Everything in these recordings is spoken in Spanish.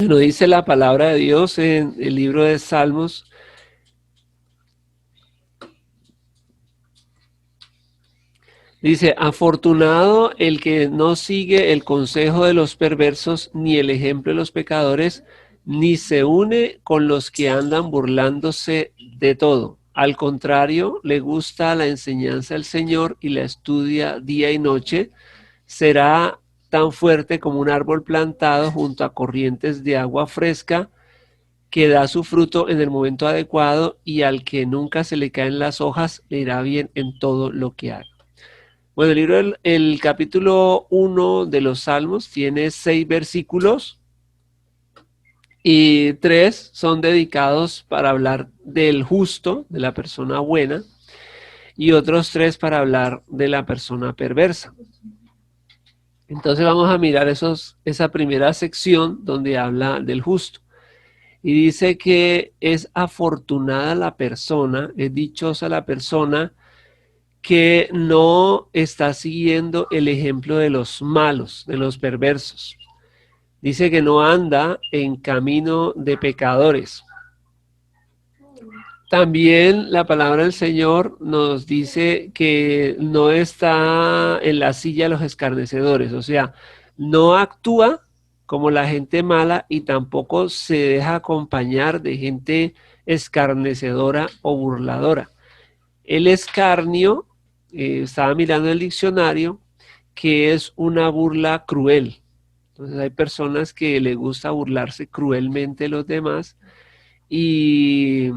Bueno, dice la palabra de Dios en el libro de Salmos. Dice, afortunado el que no sigue el consejo de los perversos, ni el ejemplo de los pecadores, ni se une con los que andan burlándose de todo. Al contrario, le gusta la enseñanza del Señor y la estudia día y noche. Será tan fuerte como un árbol plantado junto a corrientes de agua fresca, que da su fruto en el momento adecuado, y al que nunca se le caen las hojas, le irá bien en todo lo que haga. Bueno, el capítulo 1 de los Salmos tiene 6 versículos y 3 son dedicados para hablar del justo, de la persona buena, y otros 3 para hablar de la persona perversa. Entonces vamos a mirar esa primera sección donde habla del justo. Y dice que es afortunada la persona, es dichosa la persona que no está siguiendo el ejemplo de los malos, de los perversos. Dice que no anda en camino de pecadores. También la palabra del Señor nos dice que no está en la silla de los escarnecedores, o sea, no actúa como la gente mala y tampoco se deja acompañar de gente escarnecedora o burladora. El escarnio, estaba mirando el diccionario, que es una burla cruel. Entonces hay personas que les gusta burlarse cruelmente de los demás y,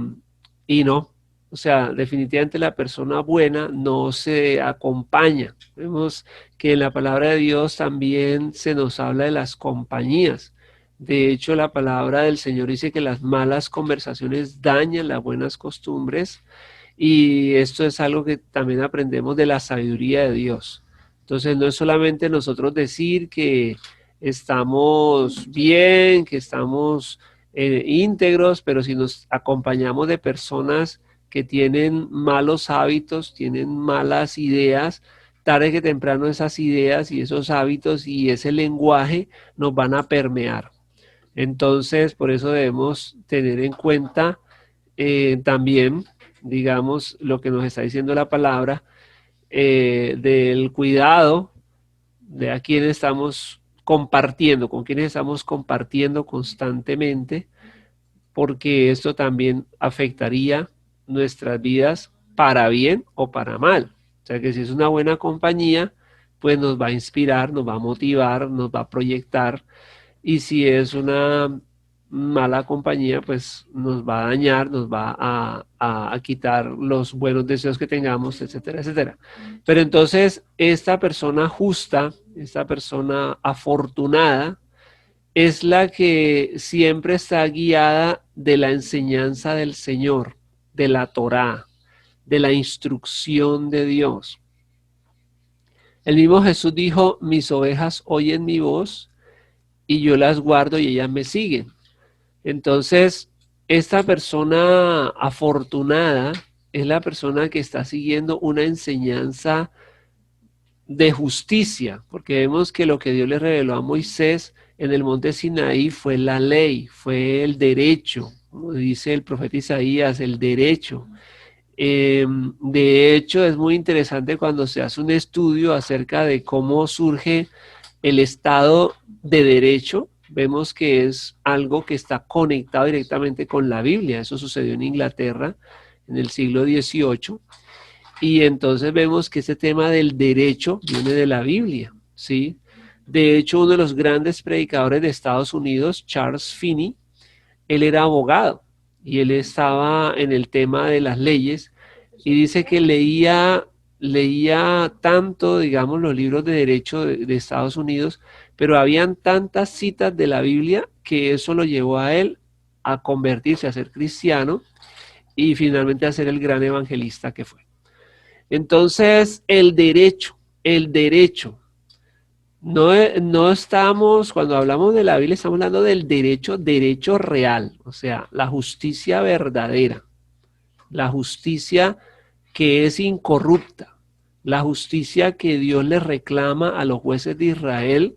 y no. O sea, definitivamente la persona buena no se acompaña. Vemos que en la palabra de Dios también se nos habla de las compañías. De hecho, la palabra del Señor dice que las malas conversaciones dañan las buenas costumbres, y esto es algo que también aprendemos de la sabiduría de Dios. Entonces, no es solamente nosotros decir que estamos bien, que estamos íntegros, pero si nos acompañamos de personas que tienen malos hábitos, tienen malas ideas, tarde que temprano esas ideas y esos hábitos y ese lenguaje nos van a permear. Entonces, por eso debemos tener en cuenta también, digamos, lo que nos está diciendo la palabra, del cuidado de a quién estamos compartiendo, con quienes estamos compartiendo constantemente, porque esto también afectaría nuestras vidas para bien o para mal. O sea que si es una buena compañía, pues nos va a inspirar, nos va a motivar, nos va a proyectar, y si es una mala compañía, pues nos va a dañar, nos va a quitar los buenos deseos que tengamos, etcétera, etcétera. Pero entonces, esta persona justa, esta persona afortunada, es la que siempre está guiada de la enseñanza del Señor, de la Torá, de la instrucción de Dios. El mismo Jesús dijo, mis ovejas oyen mi voz y yo las guardo y ellas me siguen. Entonces, esta persona afortunada es la persona que está siguiendo una enseñanza de justicia, porque vemos que lo que Dios le reveló a Moisés en el monte Sinaí fue la ley, fue el derecho, como dice el profeta Isaías, el derecho. De hecho, es muy interesante cuando se hace un estudio acerca de cómo surge el Estado de Derecho. Vemos que es algo que está conectado directamente con la Biblia. Eso sucedió en Inglaterra en el siglo XVIII. Y entonces vemos que ese tema del derecho viene de la Biblia, ¿sí? De hecho, uno de los grandes predicadores de Estados Unidos, Charles Finney, él era abogado y él estaba en el tema de las leyes, y dice que leía tanto, digamos, los libros de derecho de Estados Unidos, pero habían tantas citas de la Biblia que eso lo llevó a él a convertirse, a ser cristiano y finalmente a ser el gran evangelista que fue. Entonces, el derecho, no estamos, cuando hablamos de la Biblia, estamos hablando del derecho, derecho real, o sea, la justicia verdadera, la justicia que es incorrupta, la justicia que Dios le reclama a los jueces de Israel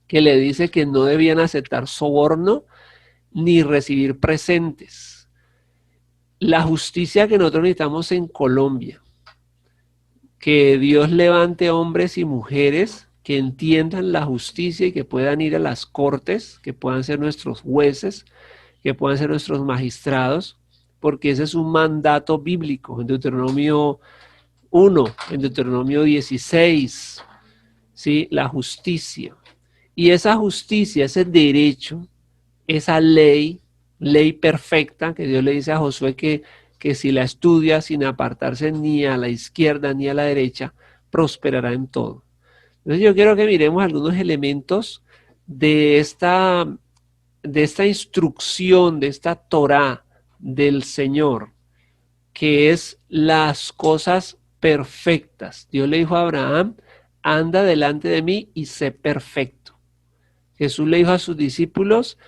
que le dice que no debían aceptar soborno ni recibir presentes. La justicia que nosotros necesitamos en Colombia, que Dios levante hombres y mujeres que entiendan la justicia y que puedan ir a las cortes, que puedan ser nuestros jueces, que puedan ser nuestros magistrados, porque ese es un mandato bíblico en Deuteronomio 1, en Deuteronomio 16, ¿sí? La justicia. Y esa justicia, ese derecho, esa ley, ley perfecta, que Dios le dice a Josué que si la estudia sin apartarse ni a la izquierda ni a la derecha, prosperará en todo. Entonces yo quiero que miremos algunos elementos de esta instrucción, de esta Torá del Señor, que es las cosas perfectas. Dios le dijo a Abraham, anda delante de mí y sé perfecto. Jesús le dijo a sus discípulos,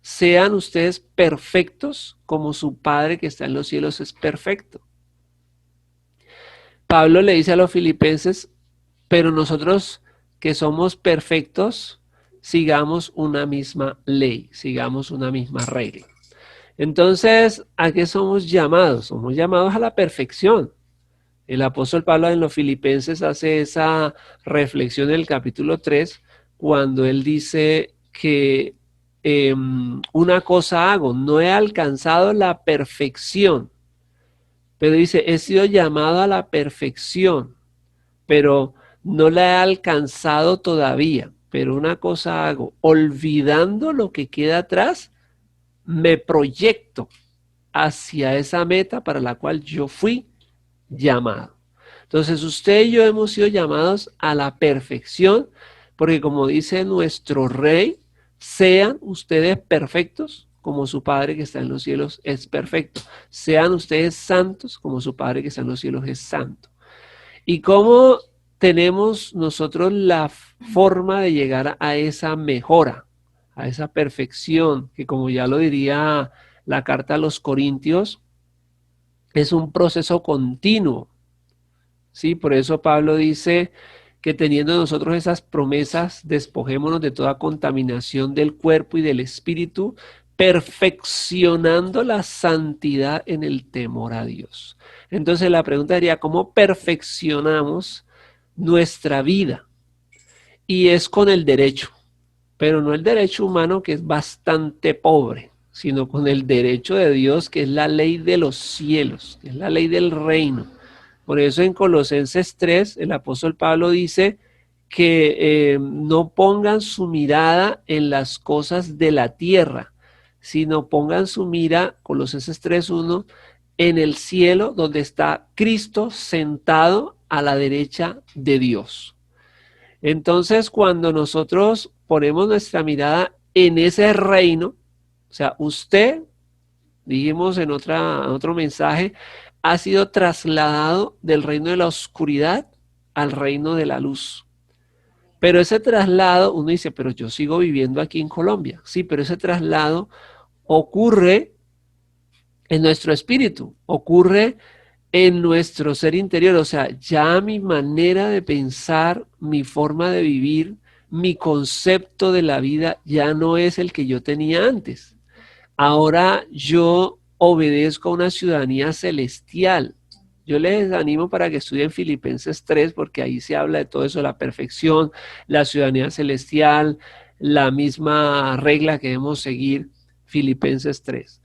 sean ustedes perfectos como su Padre que está en los cielos es perfecto. Pablo le dice a los filipenses, pero nosotros que somos perfectos, sigamos una misma ley, sigamos una misma regla. Entonces, ¿a qué somos llamados? Somos llamados a la perfección. El apóstol Pablo en los Filipenses hace esa reflexión en el capítulo 3, cuando él dice que una cosa hago, no he alcanzado la perfección, pero dice, he sido llamado a la perfección, pero no la he alcanzado todavía. Pero una cosa hago, olvidando lo que queda atrás, me proyecto hacia esa meta para la cual yo fui llamado. Entonces usted y yo hemos sido llamados a la perfección, porque como dice nuestro Rey, sean ustedes perfectos como su Padre que está en los cielos es perfecto. Sean ustedes santos como su Padre que está en los cielos es santo. ¿Y cómo tenemos nosotros la forma de llegar a esa mejora, a esa perfección, que como ya lo diría la carta a los Corintios, es un proceso continuo? ¿Sí? Por eso Pablo dice que teniendo nosotros esas promesas, despojémonos de toda contaminación del cuerpo y del espíritu, perfeccionando la santidad en el temor a Dios. Entonces la pregunta sería, ¿cómo perfeccionamos nuestra vida? Y es con el derecho, pero no el derecho humano que es bastante pobre, sino con el derecho de Dios que es la ley de los cielos, que es la ley del reino. Por eso en Colosenses 3 el apóstol Pablo dice que no pongan su mirada en las cosas de la tierra, sino pongan su mira, Colosenses 3:1, en el cielo donde está Cristo sentado a la derecha de Dios. Entonces cuando nosotros ponemos nuestra mirada en ese reino, o sea, usted, dijimos en otro mensaje, ha sido trasladado del reino de la oscuridad al reino de la luz. Pero ese traslado, uno dice, pero yo sigo viviendo aquí en Colombia. Sí, pero ese traslado ocurre en nuestro espíritu, ocurre en nuestro ser interior. O sea, ya mi manera de pensar, mi forma de vivir, mi concepto de la vida ya no es el que yo tenía antes. Ahora yo obedezco a una ciudadanía celestial. Yo les animo para que estudien Filipenses 3, porque ahí se habla de todo eso, la perfección, la ciudadanía celestial, la misma regla que debemos seguir, Filipenses 3.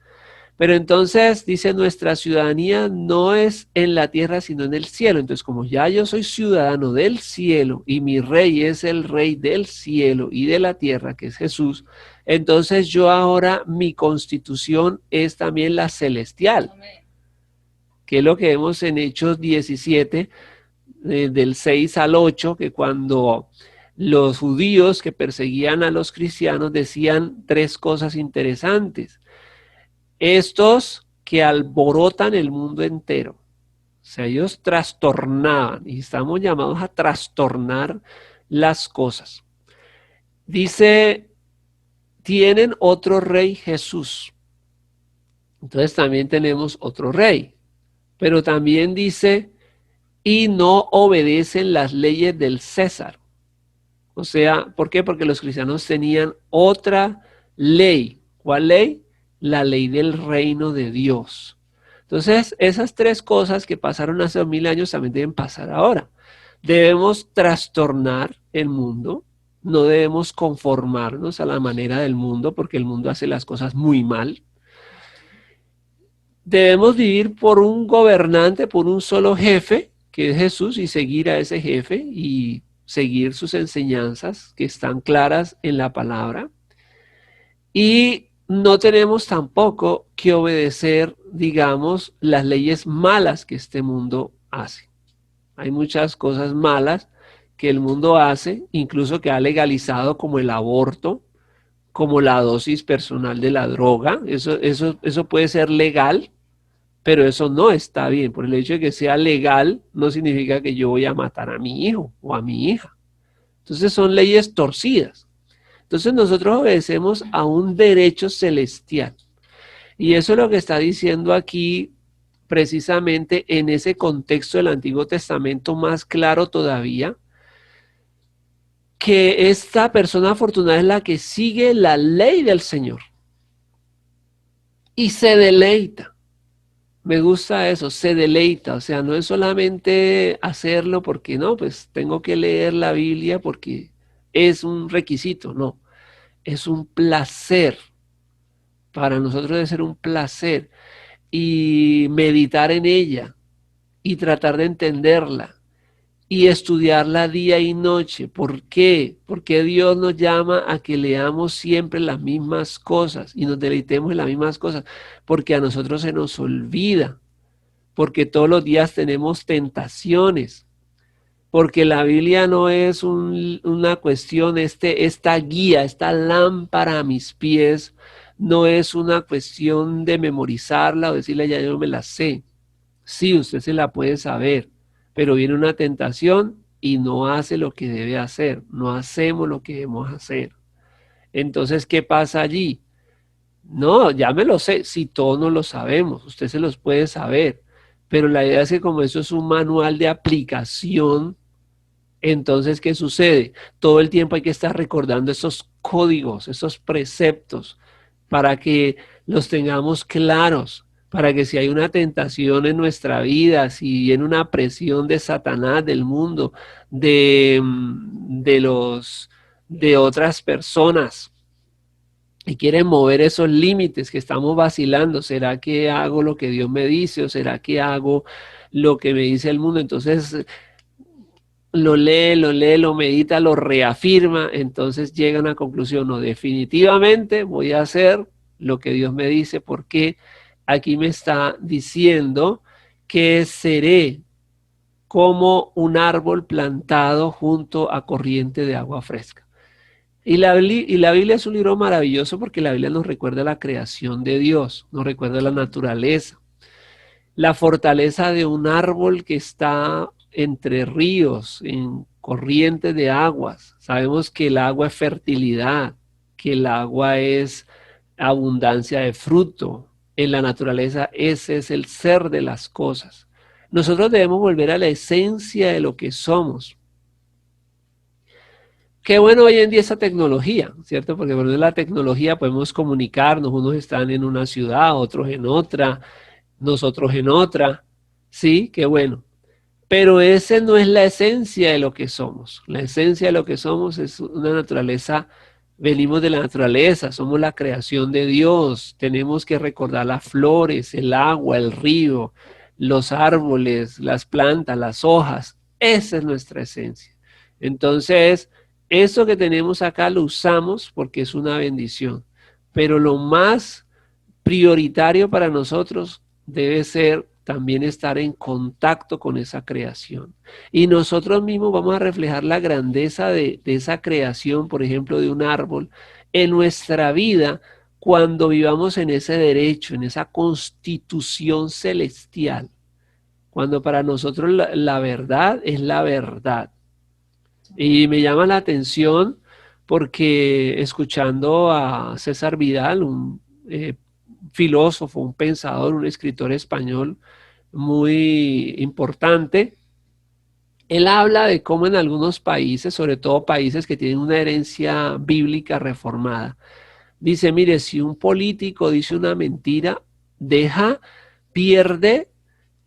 Pero entonces dice, nuestra ciudadanía no es en la tierra, sino en el cielo. Entonces, como ya yo soy ciudadano del cielo y mi rey es el rey del cielo y de la tierra, que es Jesús, entonces yo ahora mi constitución es también la celestial, que es lo que vemos en Hechos 17, del 6 al 8, que cuando los judíos que perseguían a los cristianos decían tres cosas interesantes. Estos que alborotan el mundo entero. O sea, ellos trastornaban y estamos llamados a trastornar las cosas. Dice, tienen otro rey Jesús. Entonces también tenemos otro rey. Pero también dice, y no obedecen las leyes del César. O sea, ¿por qué? Porque los cristianos tenían otra ley. ¿Cuál ley? La ley del reino de Dios. Entonces, esas tres cosas que pasaron hace 2000 años también deben pasar ahora. Debemos trastornar el mundo, no debemos conformarnos a la manera del mundo porque el mundo hace las cosas muy mal. Debemos vivir por un gobernante, por un solo jefe, que es Jesús, y seguir a ese jefe y seguir sus enseñanzas que están claras en la palabra. Y no tenemos tampoco que obedecer, digamos, las leyes malas que este mundo hace. Hay muchas cosas malas que el mundo hace, incluso que ha legalizado como el aborto, como la dosis personal de la droga. Eso puede ser legal, pero eso no está bien. Por el hecho de que sea legal, no significa que yo voy a matar a mi hijo o a mi hija. Entonces son leyes torcidas. Entonces nosotros obedecemos a un derecho celestial. Y eso es lo que está diciendo aquí precisamente en ese contexto del Antiguo Testamento más claro todavía, que esta persona afortunada es la que sigue la ley del Señor y se deleita. Me gusta eso, se deleita, o sea, no es solamente hacerlo porque no, pues tengo que leer la Biblia porque es un requisito, no, es un placer. Para nosotros debe ser un placer y meditar en ella y tratar de entenderla y estudiarla día y noche. ¿Por qué? Porque Dios nos llama a que leamos siempre las mismas cosas y nos deleitemos en las mismas cosas, porque a nosotros se nos olvida, porque todos los días tenemos tentaciones, porque la Biblia no es una cuestión, esta guía, esta lámpara a mis pies, no es una cuestión de memorizarla o decirle ya yo me la sé. Sí, usted se la puede saber, pero viene una tentación y no hace lo que debe hacer, no hacemos lo que debemos hacer. Entonces, ¿qué pasa allí? No, ya me lo sé, si todos no lo sabemos, usted se los puede saber, pero la idea es que como eso es un manual de aplicación, entonces, ¿qué sucede? Todo el tiempo hay que estar recordando esos códigos, esos preceptos, para que los tengamos claros, para que si hay una tentación en nuestra vida, si viene una presión de Satanás, del mundo, de otras personas, y quieren mover esos límites que estamos vacilando, ¿será que hago lo que Dios me dice o será que hago lo que me dice el mundo? Entonces lo medita, lo reafirma, entonces llega a una conclusión, no, definitivamente voy a hacer lo que Dios me dice, porque aquí me está diciendo que seré como un árbol plantado junto a corriente de agua fresca. Y la Biblia es un libro maravilloso porque la Biblia nos recuerda la creación de Dios, nos recuerda la naturaleza, la fortaleza de un árbol que está entre ríos, en corrientes de aguas. Sabemos que el agua es fertilidad, que el agua es abundancia de fruto. En la naturaleza ese es el ser de las cosas. Nosotros debemos volver a la esencia de lo que somos. Qué bueno hoy en día esa tecnología, ¿cierto? Porque por la tecnología podemos comunicarnos, unos están en una ciudad, otros en otra, nosotros en otra, sí, qué bueno. Pero esa no es la esencia de lo que somos. La esencia de lo que somos es una naturaleza, venimos de la naturaleza, somos la creación de Dios. Tenemos que recordar las flores, el agua, el río, los árboles, las plantas, las hojas. Esa es nuestra esencia. Entonces, eso que tenemos acá lo usamos porque es una bendición. Pero lo más prioritario para nosotros debe ser también estar en contacto con esa creación. Y nosotros mismos vamos a reflejar la grandeza de esa creación, por ejemplo, de un árbol, en nuestra vida cuando vivamos en ese derecho, en esa constitución celestial. Cuando para nosotros la verdad es la verdad. Y me llama la atención porque escuchando a César Vidal, un filósofo, un pensador, un escritor español muy importante, Él habla de cómo en algunos países, sobre todo países que tienen una herencia bíblica reformada, dice, mire, si un político dice una mentira, pierde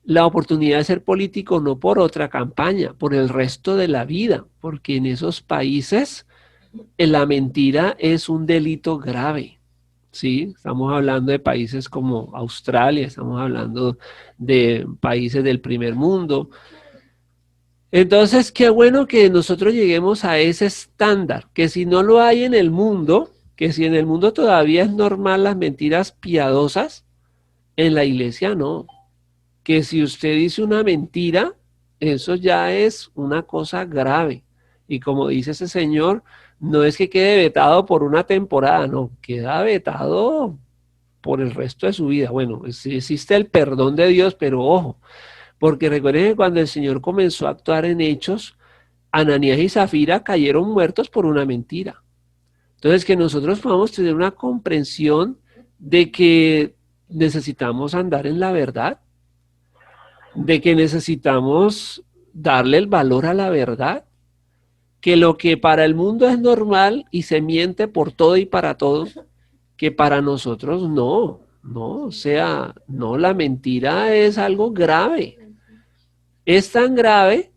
la oportunidad de ser político no por otra campaña, por el resto de la vida, porque en esos países la mentira es un delito grave. ¿Sí? Estamos hablando de países como Australia, estamos hablando de países del primer mundo. Entonces, qué bueno que nosotros lleguemos a ese estándar, que si no lo hay en el mundo, que si en el mundo todavía es normal las mentiras piadosas, en la iglesia no. Que si usted dice una mentira, eso ya es una cosa grave. Y como dice ese señor, no es que quede vetado por una temporada, no, queda vetado por el resto de su vida. Bueno, sí existe el perdón de Dios, pero ojo, porque recuerden que cuando el Señor comenzó a actuar en hechos, Ananías y Zafira cayeron muertos por una mentira. Entonces, que nosotros podamos tener una comprensión de que necesitamos andar en la verdad, de que necesitamos darle el valor a la verdad, que lo que para el mundo es normal y se miente por todo y para todo, que para nosotros no, no, o sea, no, la mentira es algo grave. Es tan grave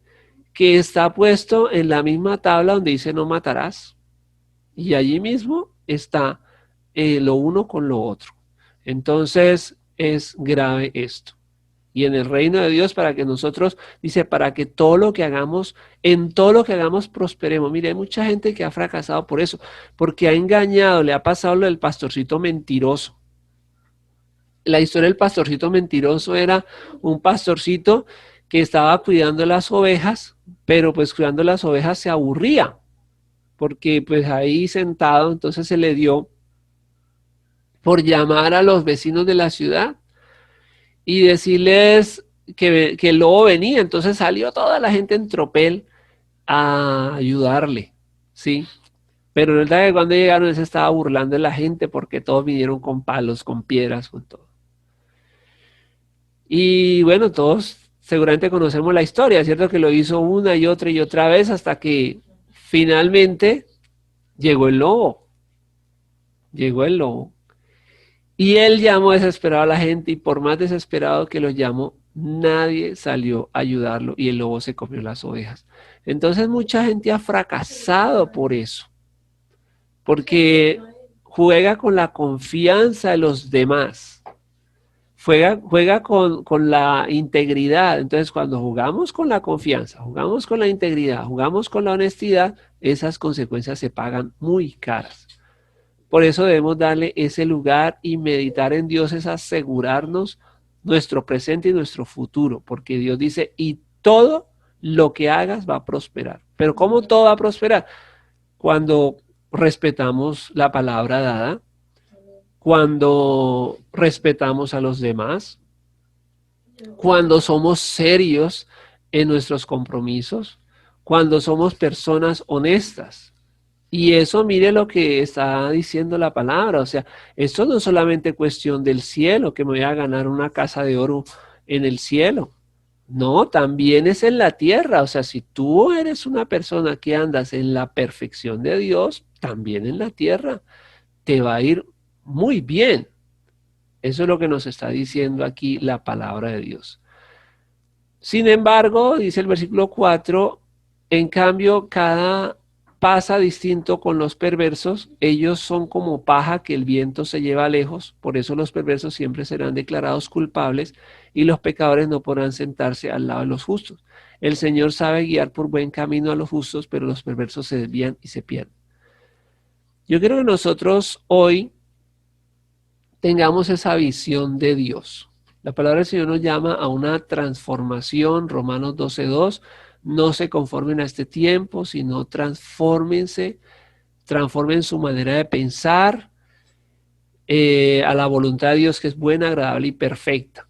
que está puesto en la misma tabla donde dice no matarás. Y allí mismo está lo uno con lo otro. Entonces es grave esto. Y en el reino de Dios para que nosotros, dice, para que todo lo que hagamos, en todo lo que hagamos prosperemos. Mire, hay mucha gente que ha fracasado por eso, porque ha engañado, le ha pasado lo del pastorcito mentiroso. La historia del pastorcito mentiroso era un pastorcito que estaba cuidando las ovejas, pero pues cuidando las ovejas se aburría, porque pues ahí sentado, entonces se le dio por llamar a los vecinos de la ciudad y decirles que el lobo venía. Entonces salió toda la gente en tropel a ayudarle, ¿sí? Pero resulta que cuando llegaron él se estaba burlando de la gente porque todos vinieron con palos, con piedras, con todo. Y bueno, todos seguramente conocemos la historia, ¿cierto? Que lo hizo una y otra vez hasta que finalmente llegó el lobo. Llegó el lobo. Y él llamó desesperado a la gente y por más desesperado que los llamó, nadie salió a ayudarlo y el lobo se comió las ovejas. Entonces mucha gente ha fracasado por eso, porque juega con la confianza de los demás, juega con la integridad. Entonces cuando jugamos con la confianza, jugamos con la integridad, jugamos con la honestidad, esas consecuencias se pagan muy caras. Por eso debemos darle ese lugar y meditar en Dios es asegurarnos nuestro presente y nuestro futuro, porque Dios dice, y todo lo que hagas va a prosperar. Pero ¿cómo todo va a prosperar? Cuando respetamos la palabra dada, cuando respetamos a los demás, cuando somos serios en nuestros compromisos, cuando somos personas honestas. Y eso, mire lo que está diciendo la palabra, o sea, esto no es solamente cuestión del cielo, que me voy a ganar una casa de oro en el cielo. No, también es en la tierra, o sea, si tú eres una persona que andas en la perfección de Dios, también en la tierra te va a ir muy bien. Eso es lo que nos está diciendo aquí la palabra de Dios. Sin embargo, dice el versículo 4, en cambio, cada pasa distinto con los perversos. Ellos son como paja que el viento se lleva lejos. Por eso los perversos siempre serán declarados culpables y los pecadores no podrán sentarse al lado de los justos. El Señor sabe guiar por buen camino a los justos, pero los perversos se desvían y se pierden. Yo quiero que nosotros hoy tengamos esa visión de Dios. La palabra del Señor nos llama a una transformación, Romanos 12:2, no se conformen a este tiempo, sino transformen su manera de pensar a la voluntad de Dios que es buena, agradable y perfecta.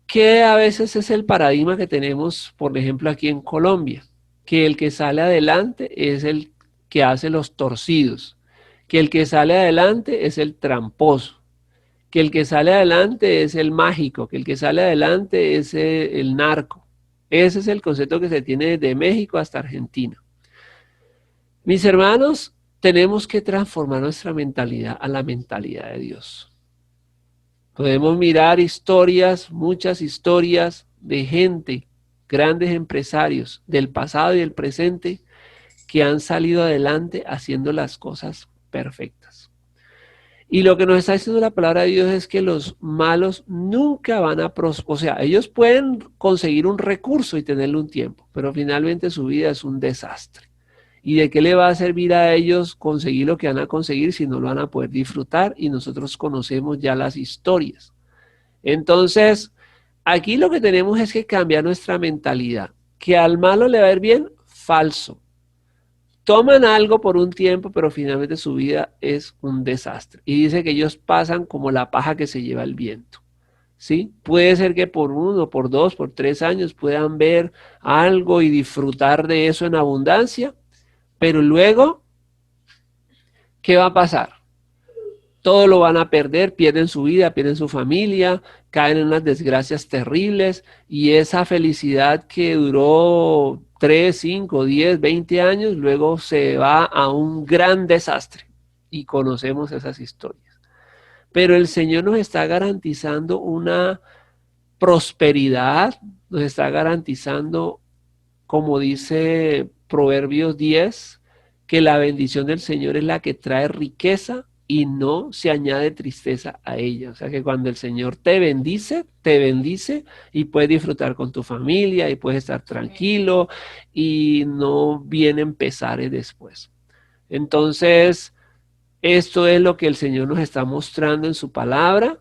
Que a veces es el paradigma que tenemos, por ejemplo, aquí en Colombia, que el que sale adelante es el que hace los torcidos, que el que sale adelante es el tramposo, que el que sale adelante es el mágico, que el que sale adelante es el narco. Ese es el concepto que se tiene desde México hasta Argentina. Mis hermanos, tenemos que transformar nuestra mentalidad a la mentalidad de Dios. Podemos mirar historias, muchas historias de gente, grandes empresarios del pasado y del presente, que han salido adelante haciendo las cosas perfectas. Y lo que nos está diciendo la palabra de Dios es que los malos nunca van a prosperar. O sea, ellos pueden conseguir un recurso y tenerlo un tiempo, pero finalmente su vida es un desastre. ¿Y de qué le va a servir a ellos conseguir lo que van a conseguir si no lo van a poder disfrutar? Y nosotros conocemos ya las historias. Entonces, aquí lo que tenemos es que cambiar nuestra mentalidad. ¿Que al malo le va a ir bien? Falso. Toman algo por un tiempo, pero finalmente su vida es un desastre. Y dice que ellos pasan como la paja que se lleva el viento. ¿Sí? Puede ser que por 1, por 2, por 3 años puedan ver algo y disfrutar de eso en abundancia, pero luego, ¿qué va a pasar? Todo lo van a perder, pierden su vida, pierden su familia, caen en unas desgracias terribles y esa felicidad que duró 3, 5, 10, 20 años, luego se va a un gran desastre y conocemos esas historias. Pero el Señor nos está garantizando una prosperidad, nos está garantizando, como dice Proverbios 10, que la bendición del Señor es la que trae riqueza y no se añade tristeza a ella. O sea que cuando el Señor te bendice y puedes disfrutar con tu familia y puedes estar tranquilo y no vienen pesares después. Entonces, esto es lo que el Señor nos está mostrando en su palabra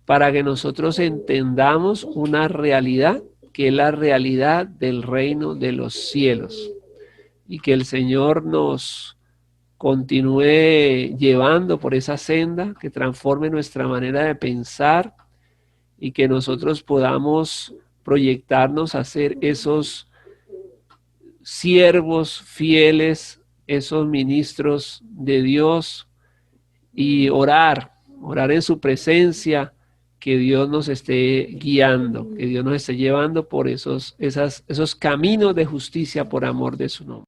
para que nosotros entendamos una realidad que es la realidad del reino de los cielos y que el Señor nos continúe llevando por esa senda, que transforme nuestra manera de pensar y que nosotros podamos proyectarnos a ser esos siervos fieles, esos ministros de Dios y orar en su presencia, que Dios nos esté guiando, que Dios nos esté llevando por esos caminos de justicia por amor de su nombre.